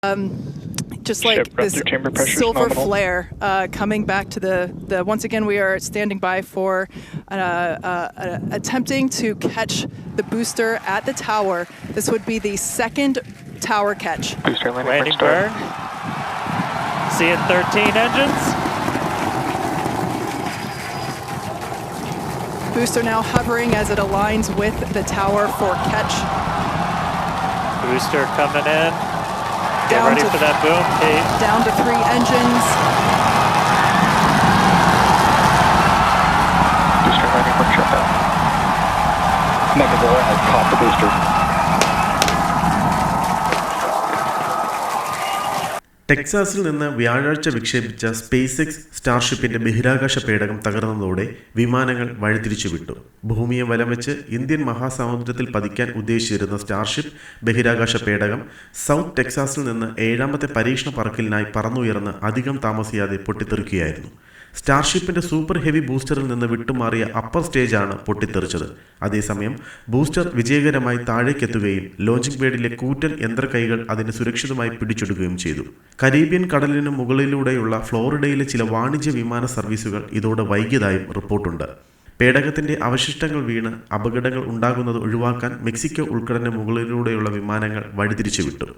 Just like this silver flare coming back to the once again we are standing by for attempting to catch the booster at the tower. This would be the second tower catch. Booster landing burn. Seeing 13 engines. Booster now hovering as it aligns with the tower for catch. Booster coming in. Get ready for that boom, Kate. Down to 3 engines. Booster landing burn shutdown. Megazilla has caught the booster. ടെക്സാസിൽ നിന്ന് വ്യാഴാഴ്ച വിക്ഷേപിച്ച space X സ്റ്റാർഷിപ്പിന്റെ ബഹിരാകാശ പേടകം തകർന്നതോടെ വിമാനങ്ങൾ വഴിതിരിച്ചുവിട്ടു. ഭൂമിയെ വലം വെച്ച് Indian മഹാസമുദ്രത്തിൽ പതിക്കാൻ ഉദ്ദേശിച്ചിരുന്ന Starship ബഹിരാകാശ പേടകം സൗത്ത് ടെക്സാസിൽ നിന്ന് 7ാമത്തെ പരീക്ഷണ പറക്കലിനായി പറന്നുയർന്ന് അധികം താമസിയാതെ പൊട്ടിത്തെറിക്കുകയായിരുന്നു. സ്റ്റാർഷിപ്പിന്റെ സൂപ്പർ ഹെവി ബൂസ്റ്ററിൽ നിന്ന് വിട്ടുമാറിയ അപ്പർ സ്റ്റേജാണ് പൊട്ടിത്തെറിച്ചത്. അതേസമയം ബൂസ്റ്റർ വിജയകരമായി താഴേക്കെത്തുകയും ലോഞ്ചിംഗ് പേഡിലെ കൂറ്റൻ യന്ത്രക്കൈകൾ അതിനെ സുരക്ഷിതമായി പിടിച്ചെടുക്കുകയും ചെയ്തു. കരീബിയൻ കടലിന് മുകളിലൂടെയുള്ള ഫ്ലോറിഡയിലെ ചില വാണിജ്യ വിമാന സർവീസുകൾ ഇതോടെ വൈകിയതായും റിപ്പോർട്ടുണ്ട്. പേടകത്തിന്റെ അവശിഷ്ടങ്ങൾ വീണ് അപകടങ്ങൾ ഉണ്ടാകുന്നത് ഒഴിവാക്കാൻ മെക്സിക്കോ ഉൾക്കടലിന് മുകളിലൂടെയുള്ള വിമാനങ്ങൾ വഴിതിരിച്ചുവിട്ടു.